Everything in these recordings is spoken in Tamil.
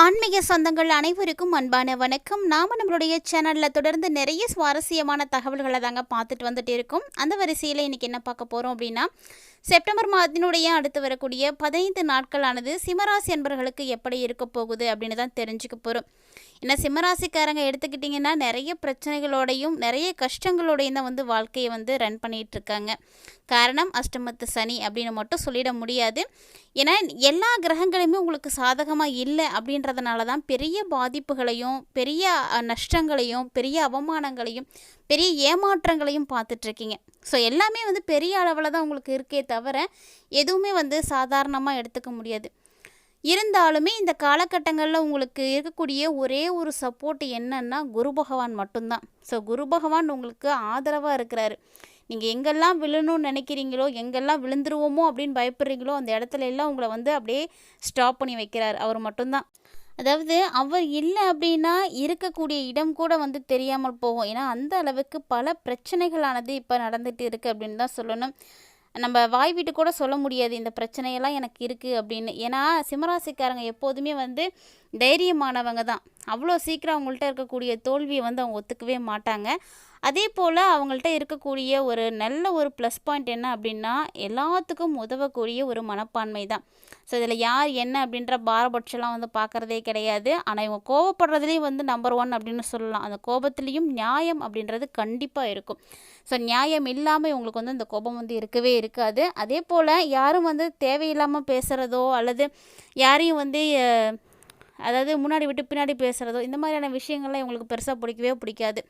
ஆன்மீக சொந்தங்கள் அனைவருக்கும் அன்பான வணக்கம். நாம நம்மளுடைய சேனல்ல தொடர்ந்து நிறைய சுவாரஸ்யமான தகவல்களை தாங்க பார்த்துட்டு வந்துட்டு இருக்கோம். அந்த வரிசையில் இன்னைக்கு என்ன பார்க்க போறோம் அப்படின்னா, செப்டம்பர் மாதத்தினுடைய அடுத்து வரக்கூடிய 15 நாட்களானது சிம்மராசி என்பவர்களுக்கு எப்படி இருக்க போகுது அப்படின்னு தான் தெரிஞ்சுக்க போகிறோம். ஏன்னா சிம்மராசிக்காரங்க எடுத்துக்கிட்டிங்கன்னா நிறைய பிரச்சனைகளோடையும் நிறைய கஷ்டங்களோடையும் தான் வாழ்க்கையை ரன் பண்ணிகிட்டு இருக்காங்க. காரணம் அஷ்டமத்து சனி அப்படின்னு மட்டும் சொல்லிட முடியாது. ஏன்னா எல்லா கிரகங்களுமே உங்களுக்கு சாதகமாக இல்லை அப்படின்றதுனால தான் பெரிய பாதிப்புகளையும் பெரிய நஷ்டங்களையும் பெரிய அவமானங்களையும் பெரிய ஏமாற்றங்களையும் பார்த்துட்ருக்கீங்க. ஸோ எல்லாமே பெரிய அளவில் தான் உங்களுக்கு இருக்கே தவிர எதுவுமே சாதாரணமாக எடுத்துக்க முடியாது. இருந்தாலுமே இந்த காலகட்டங்களில் உங்களுக்கு இருக்கக்கூடிய ஒரே ஒரு சப்போர்ட் என்னன்னா குரு பகவான் மட்டும்தான். ஸோ குரு பகவான் உங்களுக்கு ஆதரவாக இருக்கிறாரு. நீங்கள் எங்கெல்லாம் விழணும்னு நினைக்கிறீங்களோ, எங்கெல்லாம் விழுந்துருவோமோ அப்படின்னு பயப்படுறீங்களோ, அந்த இடத்துல எல்லாம் உங்களை அப்படியே ஸ்டாப் பண்ணி வைக்கிறார். அவர் மட்டும்தான். அதாவது அவர் இல்லை அப்படின்னா இருக்கக்கூடிய இடம் கூட தெரியாமல் போகும். ஏன்னா அந்த அளவுக்கு பல பிரச்சனைகளானது இப்போ நடந்துகிட்டு இருக்குது அப்படின்னு தான் சொல்லணும். நம்ம வாய் விட்டு கூட சொல்ல முடியாது இந்த பிரச்சனையெல்லாம் எனக்கு இருக்குது அப்படின்னு. ஏன்னா சிம்மராசிக்காரங்க எப்போதுமே தைரியமானவங்க தான். அவ்வளோ சீக்கிரம் அவங்கள்ட்ட இருக்கக்கூடிய தோல்வியை அவங்க ஒத்துக்கவே மாட்டாங்க. அதே போல் அவங்கள்ட்ட இருக்கக்கூடிய ஒரு நல்ல ஒரு ப்ளஸ் பாயிண்ட் என்ன அப்படின்னா, எல்லாத்துக்கும் உதவக்கூடிய ஒரு மனப்பான்மை தான். ஸோ இதில் யார் என்ன அப்படின்ற பாரபட்சம்லாம் பார்க்குறதே கிடையாது. ஆனால் இவங்க கோவப்படுறதுலேயும் நம்பர் 1 அப்படின்னு சொல்லலாம். அந்த கோபத்துலேயும் நியாயம் அப்படின்றது கண்டிப்பாக இருக்கும். ஸோ நியாயம் இல்லாமல் இவங்களுக்கு இந்த கோபம் இருக்கவே இருக்காது. அதே போல் யாரும் தேவையில்லாமல் பேசுகிறதோ அல்லது யாரையும் அதாவது முன்னாடி விட்டு பின்னாடி பேசுகிறதோ இந்த மாதிரியான விஷயங்கள்லாம் இவங்களுக்கு பெருசாக பிடிக்கவே பிடிக்காது.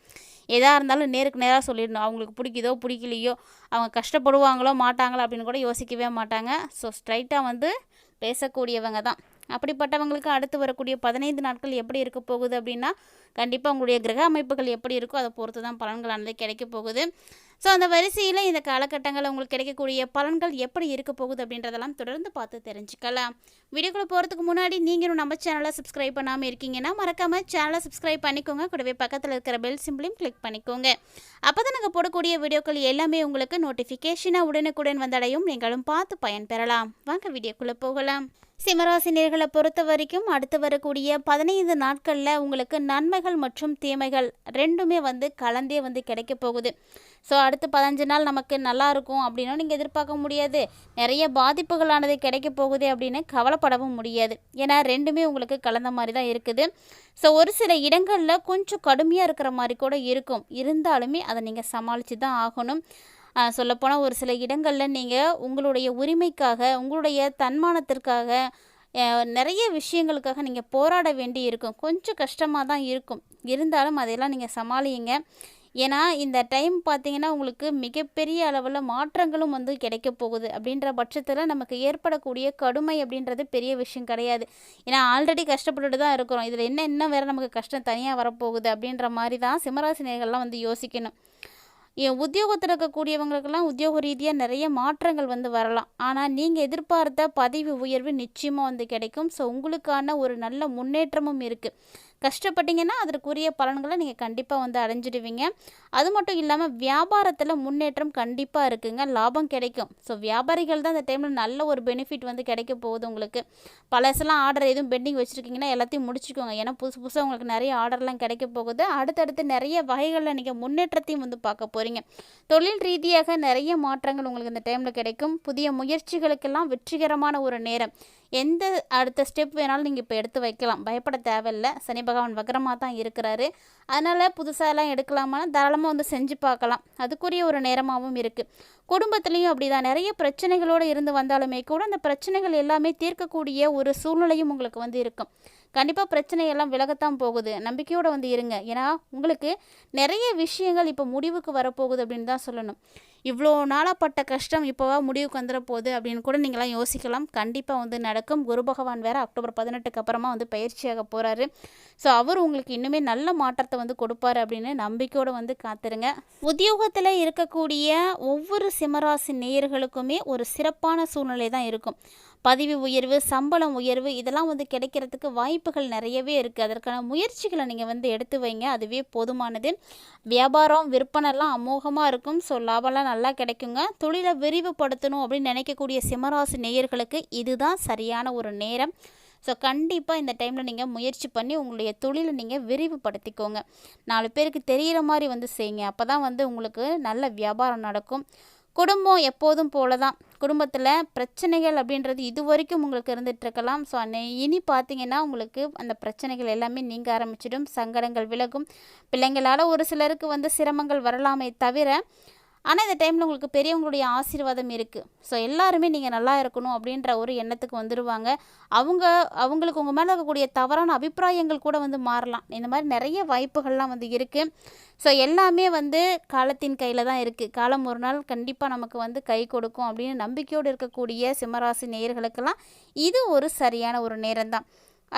எதாக இருந்தாலும் நேருக்கு நேராக சொல்லிடணும். அவங்களுக்கு பிடிக்குதோ பிடிக்கலையோ, அவங்க கஷ்டப்படுவாங்களோ மாட்டாங்களோ அப்படின்னு கூட யோசிக்கவே மாட்டாங்க. ஸோ ஸ்ட்ரைட்டாக பேசக்கூடியவங்க தான். அப்படிப்பட்டவங்களுக்கு அடுத்து வரக்கூடிய 15 நாட்கள் எப்படி இருக்க போகுது அப்படின்னா, கண்டிப்பாக உங்களுடைய கிரக அமைப்புகள் எப்படி இருக்கோ அதை பொறுத்து தான் பலன்களானது கிடைக்க போகுது. ஸோ அந்த வரிசையில் இந்த காலகட்டங்களில் உங்களுக்கு கிடைக்கக்கூடிய பலன்கள் எப்படி இருக்க போகுது அப்படின்றதெல்லாம் தொடர்ந்து பார்த்து தெரிஞ்சுக்கலாம். வீடியோக்குள்ளே போகிறதுக்கு முன்னாடி நீங்களும் நம்ம சேனலை சப்ஸ்கிரைப் பண்ணாமல் இருக்கீங்கன்னா மறக்காமல் சேனலை சப்ஸ்கிரைப் பண்ணிக்கோங்க. கூடவே பக்கத்தில் இருக்கிற பெல் சிம்பிளையும் கிளிக் பண்ணிக்கோங்க. அப்போ தான் நாங்கள் போடக்கூடிய வீடியோக்கள் எல்லாமே உங்களுக்கு நோட்டிஃபிகேஷனாக உடனுக்குடன் வந்தடையும். நீங்களும் பார்த்து பயன்பெறலாம். வாங்க வீடியோக்குள்ளே போகலாம். சிம்மராசினியர்களை பொறுத்த வரைக்கும் அடுத்து வரக்கூடிய 15 நாட்களில் உங்களுக்கு நன்மைகள் மற்றும் தீமைகள் ரெண்டுமே கலந்தே கிடைக்க போகுது. ஸோ அடுத்து 15 நாள் நமக்கு நல்லா இருக்கும் அப்படின்னும் நீங்கள் எதிர்பார்க்க முடியாது. நிறைய பாதிப்புகளானது கிடைக்க போகுது அப்படின்னு கவலைப்படவும் முடியாது. ஏன்னா ரெண்டுமே உங்களுக்கு கலந்த மாதிரி தான் இருக்குது. ஸோ ஒரு சில இடங்களில் கொஞ்சம் கடுமையாக இருக்கிற மாதிரி கூட இருக்கும். இருந்தாலுமே அதை நீங்கள் சமாளித்து தான் ஆகணும். சொல்லப்போனால் ஒரு சில இடங்களில் நீங்கள் உங்களுடைய உரிமைக்காக உங்களுடைய தன்மானத்திற்காக நிறைய விஷயங்களுக்காக நீங்கள் போராட வேண்டி இருக்கும். கொஞ்சம் கஷ்டமாக தான் இருக்கும். இருந்தாலும் அதையெல்லாம் நீங்கள் சமாளிங்க. ஏன்னா இந்த டைம் பார்த்திங்கன்னா உங்களுக்கு மிகப்பெரிய அளவில் மாற்றங்களும் கிடைக்க போகுது. அப்படின்ற பட்சத்தில் நமக்கு ஏற்படக்கூடிய கடுமை அப்படின்றது பெரிய விஷயம் கிடையாது. ஏன்னா ஆல்ரெடி கஷ்டப்பட்டுட்டு தான் இருக்கிறோம். இதில் இன்னும் வேறு நமக்கு கஷ்டம் தனியாக வரப்போகுது அப்படின்ற மாதிரி தான் சிம்மராசினியர்கள்லாம் யோசிக்கணும். உத்தியோகத்தில் இருக்கக்கூடியவங்களுக்கெல்லாம் உத்தியோக ரீதியாக நிறைய மாற்றங்கள் வரலாம். ஆனால் நீங்கள் எதிர்பார்த்த பதவி உயர்வு நிச்சயமாக கிடைக்கும். ஸோ உங்களுக்கான ஒரு நல்ல முன்னேற்றமும் இருக்குது. கஷ்டப்பட்டீங்கன்னா அதற்குரிய பலன்களை நீங்கள் கண்டிப்பாக அடைஞ்சிடுவீங்க. அது மட்டும் இல்லாமல் வியாபாரத்தில் முன்னேற்றம் கண்டிப்பாக இருக்குங்க. லாபம் கிடைக்கும். ஸோ வியாபாரிகள் தான் இந்த டைமில் நல்ல ஒரு பெனிஃபிட் கிடைக்க போகுது உங்களுக்கு. பழசெல்லாம் ஆர்டர் எதுவும் பெண்டிங் வச்சுருக்கீங்கன்னா எல்லாத்தையும் முடிச்சுக்கோங்க. ஏன்னா புதுசு புதுசாக உங்களுக்கு நிறைய ஆர்டர்லாம் கிடைக்க போகுது. அடுத்தடுத்து நிறைய வகைகளில் நீங்கள் முன்னேற்றத்தையும் பார்க்க போகிறீங்க. தொழில் ரீதியாக நிறைய மாற்றங்கள் உங்களுக்கு இந்த டைமில் கிடைக்கும். புதிய முயற்சிகளுக்கெல்லாம் வெற்றிகரமான ஒரு நேரம். எந்த அடுத்த ஸ்டெப் வேணாலும் நீங்கள் இப்போ எடுத்து வைக்கலாம். பயப்பட தேவையில்லை. சனி பகவான் வக்ரமாக தான் இருக்கிறாரு. அதனால் புதுசாலாம் எடுக்கலாமான்னு தாராளமாக செஞ்சு பார்க்கலாம். அதுக்குரிய ஒரு நேரமாகவும் இருக்குது. குடும்பத்துலேயும் அப்படி தான் நிறைய பிரச்சனைகளோடு இருந்து வந்தாலுமே கூட அந்த பிரச்சனைகள் எல்லாமே தீர்க்கக்கூடிய ஒரு சூழ்நிலையும் உங்களுக்கு இருக்கும். கண்டிப்பாக பிரச்சனையெல்லாம் விலகத்தான் போகுது. நம்பிக்கையோடு இருங்க. ஏன்னா உங்களுக்கு நிறைய விஷயங்கள் இப்போ முடிவுக்கு வரப்போகுது அப்படின்னு தான் சொல்லணும். இவ்வளோ நாளாப்பட்ட கஷ்டம் இப்போவா முடிவுக்கு வந்துட போகுது அப்படின்னு கூட நீங்களாம் யோசிக்கலாம். கண்டிப்பாக நடக்கும். குரு பகவான் வேறு அக்டோபர் 18க்கு அப்புறமா பயிற்சியாக போகிறாரு. ஸோ அவர் உங்களுக்கு இன்னுமே நல்ல மாற்றத்தை கொடுப்பாரு அப்படின்னு நம்பிக்கையோடு காத்துருங்க. உத்தியோகத்தில் இருக்கக்கூடிய ஒவ்வொரு சிம்மராசி நேயர்களுக்குமே ஒரு சிறப்பான சூழ்நிலை தான் இருக்கும். பதவி உயர்வு, சம்பளம் உயர்வு இதெல்லாம் கிடைக்கிறதுக்கு வாய்ப்புகள் நிறையவே இருக்குது. அதற்கான முயற்சிகளை நீங்கள் எடுத்து வைங்க. அதுவே போதுமானது. வியாபாரம் விற்பனைலாம் அமோகமாக இருக்கும். ஸோ லாபம்லாம் நல்லா கிடைக்குங்க. தொழிலை விரிவுபடுத்தணும் அப்படின்னு நினைக்கக்கூடிய சிம்மராசி நேயர்களுக்கு இதுதான் சரியான ஒரு நேரம். ஸோ கண்டிப்பாக இந்த டைமில் நீங்கள் முயற்சி பண்ணி உங்களுடைய தொழிலை நீங்கள் விரிவுபடுத்திக்கோங்க. 4 பேருக்கு தெரிகிற மாதிரி வந்து செய்யுங்க. அப்போ தான் வந்து உங்களுக்கு நல்ல வியாபாரம் நடக்கும். குடும்பம் எப்போதும் போல தான். குடும்பத்தில் பிரச்சனைகள் அப்படின்றது இதுவரைக்கும் உங்களுக்கு இருந்துகிட்ருக்கலாம். ஸோ இனி பார்த்தீங்கன்னா உங்களுக்கு அந்த பிரச்சனைகள் எல்லாமே நீங்க ஆரம்பிச்சிடும். சங்கடங்கள் விலகும். பிள்ளைங்களால் ஒரு சிலருக்கு வந்து சிரமங்கள் வரலாமே தவிர, ஆனால் இந்த டைமில் உங்களுக்கு பெரியவங்களுடைய ஆசீர்வாதம் இருக்குது. ஸோ எல்லாருமே நீங்கள் நல்லா இருக்கணும் அப்படின்ற ஒரு எண்ணத்துக்கு வந்துடுவாங்க. அவங்களுக்கு உங்கள் மேலே இருக்கக்கூடிய தவறான அபிப்பிராயங்கள் கூட வந்து மாறலாம். இந்த மாதிரி நிறைய வாய்ப்புகள்லாம் வந்து இருக்குது. ஸோ எல்லாமே வந்து காலத்தின் கையில் தான் இருக்குது. காலம் ஒரு நாள் கண்டிப்பாக நமக்கு வந்து கை கொடுக்கும் அப்படின்னு நம்பிக்கையோடு இருக்கக்கூடிய சிம்மராசி நேயர்களுக்கெல்லாம் இது ஒரு சரியான ஒரு நேரம்தான்.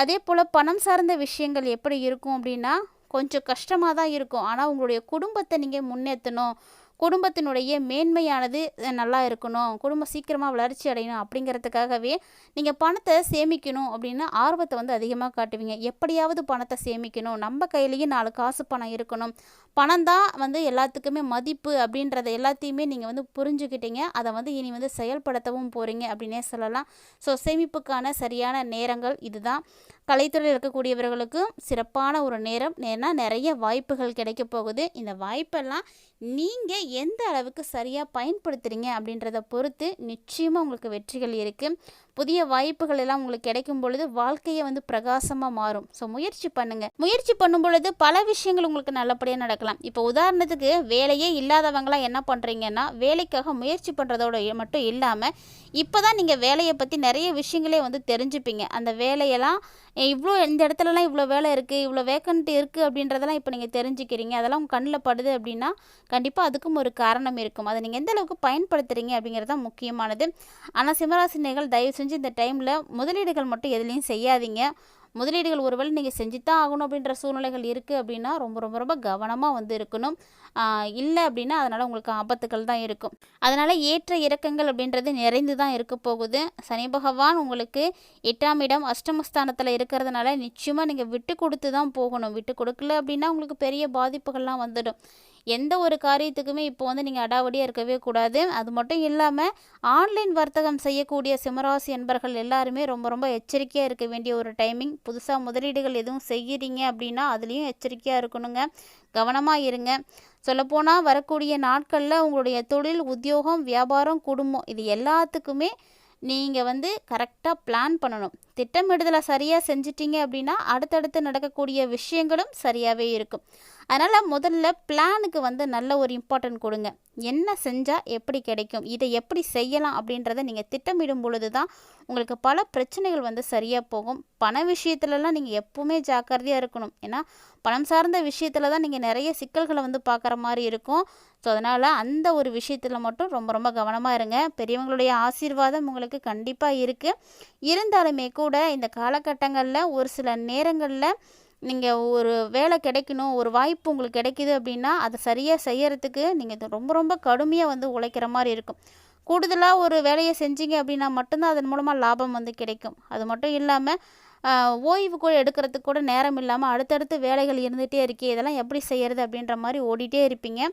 அதே போல் பணம் சார்ந்த விஷயங்கள் எப்படி இருக்கும் அப்படின்னா, கொஞ்சம் கஷ்டமாக தான் இருக்கும். ஆனால் உங்களுடைய குடும்பத்தை நீங்கள் முன்னேற்றணும், குடும்பத்தினுடைய மேன்மையானது நல்லா இருக்கணும், குடும்பம் சீக்கிரமாக வளர்ச்சி அடையணும் அப்படிங்கிறதுக்காகவே நீங்கள் பணத்தை சேமிக்கணும் அப்படின்னு ஆர்வத்தை வந்து அதிகமாக காட்டுவீங்க. எப்படியாவது பணத்தை சேமிக்கணும், நம்ம கையிலேயே 4 காசு பணம் இருக்கணும், பணம் தான் வந்து எல்லாத்துக்குமே மதிப்பு அப்படின்றத எல்லாத்தையுமே நீங்கள் வந்து புரிஞ்சுக்கிட்டீங்க. அதை வந்து இனி வந்து செயல்படுத்தவும் போகிறீங்க அப்படின்னே சொல்லலாம். ஸோ சேமிப்புக்கான சரியான நேரங்கள் இதுதான். கலைத்துறையில் இருக்கக்கூடியவர்களுக்கும் சிறப்பான ஒரு நேரம். ஏன்னா நிறைய வாய்ப்புகள் கிடைக்க போகுது. இந்த வாய்ப்பெல்லாம் நீங்கள் எந்த அளவுக்கு சரியாக பயன்படுத்துகிறீங்க அப்படின்றத பொறுத்து நிச்சயமாக உங்களுக்கு வெற்றிகள் இருக்குது. புதிய வாய்ப்புகள் எல்லாம் உங்களுக்கு கிடைக்கும் பொழுது வாழ்க்கையை வந்து பிரகாசமாக மாறும். ஸோ முயற்சி பண்ணுங்கள். முயற்சி பண்ணும் பொழுது பல விஷயங்கள் உங்களுக்கு நல்லபடியாக நடக்கலாம். இப்போ உதாரணத்துக்கு வேலையே இல்லாதவங்களாம் என்ன பண்ணுறீங்கன்னா, வேலைக்காக முயற்சி பண்ணுறதோட மட்டும் இல்லாமல் இப்போ தான் நீங்கள் வேலையை பற்றி நிறைய விஷயங்களே வந்து தெரிஞ்சுப்பீங்க. அந்த வேலையெல்லாம் இந்த இடத்துலலாம் இவ்வளோ வேலை இருக்குது, இவ்வளோ வேக்கன்ட் இருக்குது அப்படின்றதெல்லாம் இப்போ நீங்கள் தெரிஞ்சுக்கிறீங்க. அதெல்லாம் உங்கள் கண்ணில் படுது அப்படின்னா கண்டிப்பாக அதுக்கும் ஒரு காரணம் இருக்கும். அதை நீங்கள் எந்த அளவுக்கு பயன்படுத்துகிறீங்க அப்படிங்கிறது தான் முக்கியமானது. ஆனால் சிம்மராசினியர்கள் தயவு செஞ்சு இந்த டைமில் முதலீடுகள் மட்டும் எதுலேயும் செய்யாதீங்க. முதலீடுகள் ஒருவேளை நீங்கள் செஞ்சு தான் ஆகணும் அப்படின்ற சூழ்நிலைகள் இருக்குது அப்படின்னா ரொம்ப ரொம்ப ரொம்ப கவனமாக வந்து இருக்கணும். இல்லை அப்படின்னா அதனால் உங்களுக்கு ஆபத்துக்கள் தான் இருக்கும். அதனால் ஏற்ற இறக்கங்கள் அப்படின்றது நிறைந்து தான் இருக்க போகுது. சனி பகவான் உங்களுக்கு 8ஆம் இடம் அஷ்டமஸ்தானத்தில் இருக்கிறதுனால நிச்சயமாக நீங்கள் விட்டு கொடுத்து தான் போகணும். விட்டு கொடுக்கல அப்படின்னா உங்களுக்கு பெரிய பாதிப்புகள்லாம் வந்துடும். எந்த ஒரு காரியத்துக்குமே இப்போ வந்து நீங்கள் அடாவடியாக இருக்கவே கூடாது. அது மட்டும் இல்லாமல் ஆன்லைன் வர்த்தகம் செய்யக்கூடிய சிம்மராசி என்பர்கள் எல்லாருமே ரொம்ப ரொம்ப எச்சரிக்கையாக இருக்க வேண்டிய ஒரு டைமிங். புதுசாக முதலீடுகள் எதுவும் செய்கிறீங்க அப்படின்னா அதுலேயும் எச்சரிக்கையாக இருக்கணுங்க. கவனமாக இருங்க. சொல்லப்போனால் வரக்கூடிய நாட்களில் உங்களுடைய தொழில், உத்தியோகம், வியாபாரம், குடும்பம் இது எல்லாத்துக்குமே நீங்கள் வந்து கரெக்டாக பிளான் பண்ணணும். திட்டமிடுதலை சரியாக செஞ்சிட்டிங்க அப்படின்னா அடுத்தடுத்து நடக்கக்கூடிய விஷயங்களும் சரியாகவே இருக்கும். அதனால் முதல்ல பிளானுக்கு வந்து நல்ல ஒரு இம்பார்ட்டன்ட் கொடுங்க. என்ன செஞ்சால் எப்படி கிடைக்கும், இதை எப்படி செய்யலாம் அப்படின்றத நீங்கள் திட்டமிடும் பொழுது தான் உங்களுக்கு பல பிரச்சனைகள் வந்து சரியாக போகும். பண விஷயத்துலலாம் நீங்கள் எப்பவுமே ஜாக்கிரதையாக இருக்கணும். ஏன்னா பணம் சார்ந்த விஷயத்தில் தான் நீங்கள் நிறைய சிக்கல்களை வந்து பார்க்குற மாதிரி இருக்கும். ஸோ அதனால் அந்த ஒரு விஷயத்தில் மட்டும் ரொம்ப ரொம்ப கவனமாக இருங்க. பெரியவங்களுடைய ஆசீர்வாதம் உங்களுக்கு கண்டிப்பாக இருக்குது. இருந்தாலுமே கூட இந்த காலகட்டங்களில் ஒரு சில நேரங்களில் நீங்கள் ஒரு வேலை கிடைக்கணும், ஒரு வாய்ப்பு உங்களுக்கு கிடைக்கிது அப்படின்னா அதை சரியாக செய்யறதுக்கு நீங்கள் ரொம்ப ரொம்ப கடுமையாக வந்து உழைக்கிற மாதிரி இருக்கும். கூடுதலாக ஒரு வேலையை செஞ்சீங்க அப்படின்னா மட்டும்தான் அதன் மூலமாக லாபம் வந்து கிடைக்கும். அது மட்டும் இல்லாமல் ஓய்வு கூட எடுக்கிறதுக்கு கூட நேரம் இல்லாமல் அடுத்தடுத்து வேலைகள் இருந்துகிட்டே இருக்கே, இதெல்லாம் எப்படி செய்கிறது அப்படின்ற மாதிரி ஓடிட்டே இருப்பீங்க.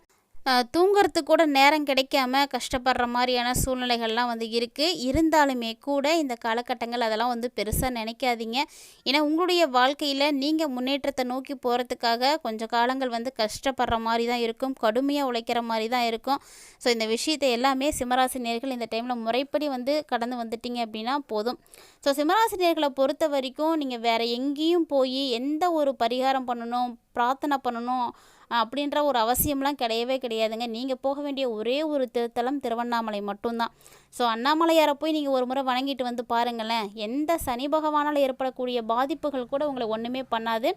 தூங்குறதுக்கு கூட நேரம் கிடைக்காம கஷ்டப்படுற மாதிரியான சூழ்நிலைகள்லாம் வந்து இருக்குது. இருந்தாலுமே கூட இந்த காலகட்டங்கள் அதெல்லாம் வந்து பெருசாக நினைக்காதீங்க. ஏன்னா உங்களுடைய வாழ்க்கையில் நீங்கள் முன்னேற்றத்தை நோக்கி போகிறதுக்காக கொஞ்சம் காலங்கள் வந்து கஷ்டப்படுற மாதிரி தான் இருக்கும், கடுமையாக உழைக்கிற மாதிரி தான் இருக்கும். ஸோ இந்த விஷயத்தை எல்லாமே சிம்மராசி நேயர்கள் இந்த டைமில் முறைப்படி வந்து கடந்து வந்துட்டீங்க அப்படின்னா போதும். ஸோ சிம்மராசி நேயர்களை பொறுத்த வரைக்கும் நீங்கள் வேறு எங்கேயும் போய் எந்த ஒரு பரிகாரம் பண்ணணும், பிரார்த்தனை பண்ணணும் அப்படின்ற ஒரு அவசியம்லாம் கிடையவே கிடையாதுங்க. நீங்கள் போக வேண்டிய ஒரே ஒரு திருத்தலம் திருவண்ணாமலை மட்டும்தான். ஸோ அண்ணாமலையாரை போய் நீங்கள் ஒரு முறை வணங்கிட்டு வந்து பாருங்களேன். எந்த சனி பகவானால் ஏற்படக்கூடிய பாதிப்புகள் கூட உங்களை ஒன்றுமே பண்ணாது.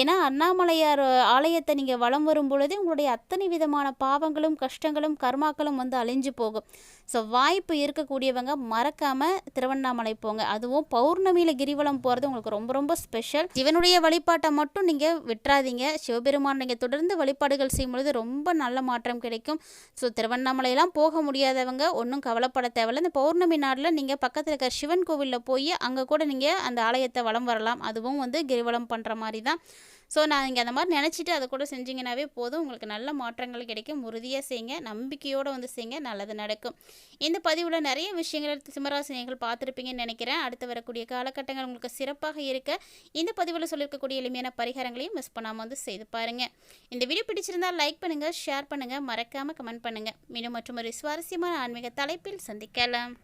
ஏன்னா அண்ணாமலையார் ஆலயத்தை நீங்கள் வலம் வரும் பொழுது உங்களுடைய அத்தனை விதமான பாவங்களும், கஷ்டங்களும், கர்மாக்களும் வந்து அழிஞ்சு போகும். ஸோ வாய்ப்பு இருக்கக்கூடியவங்க மறக்காமல் திருவண்ணாமலை போங்க. அதுவும் பௌர்ணமியில் கிரிவலம் போகிறது உங்களுக்கு ரொம்ப ரொம்ப ஸ்பெஷல். சிவனுடைய வழிபாட்டை மட்டும் நீங்கள் விட்டுறாதீங்க. சிவபெருமான் நீங்கள் தொடர்ந்து வழிபாடுகள் செய்யும் பொழுது ரொம்ப நல்ல மாற்றம் கிடைக்கும். ஸோ திருவண்ணாமலையெல்லாம் போக முடியாதவங்க ஒன்றும் கவலைப்பட தேவையில்லை. இந்த பௌர்ணமி நாளில் நீங்கள் பக்கத்தில் இருக்கிற சிவன் கோவிலில் போய் அங்கே கூட நீங்கள் அந்த ஆலயத்தை வலம் வரலாம். அதுவும் வந்து கிரிவலம் பண்ணுற மாதிரி தான். ஸோ நீங்கள் அந்த மாதிரி நினச்சிட்டு அதை கூட செஞ்சிங்கனாவே போதும், உங்களுக்கு நல்ல மாற்றங்கள் கிடைக்கும். உறுதியாக செய்யுங்க, நம்பிக்கையோடு வந்து செய்யுங்க, நல்லது நடக்கும். இந்த பதிவில் நிறைய விஷயங்கள் சிம்மராசினியர்கள் பார்த்துருப்பீங்கன்னு நினைக்கிறேன். அடுத்து வரக்கூடிய காலகட்டங்கள் உங்களுக்கு சிறப்பாக இருக்க இந்த பதிவில் சொல்லியிருக்கக்கூடிய எளிமையான பரிகாரங்களையும் மிஸ் பண்ணாமல் வந்து செய்து பாருங்கள். இந்த வீடியோ பிடிச்சிருந்தால் லைக் பண்ணுங்கள், ஷேர் பண்ணுங்கள், மறக்காமல் கமெண்ட் பண்ணுங்கள். மீண்டும் மற்றும் ஒரு சுவாரஸ்யமான ஆன்மீக தலைப்பில் சந்திக்கலாம்.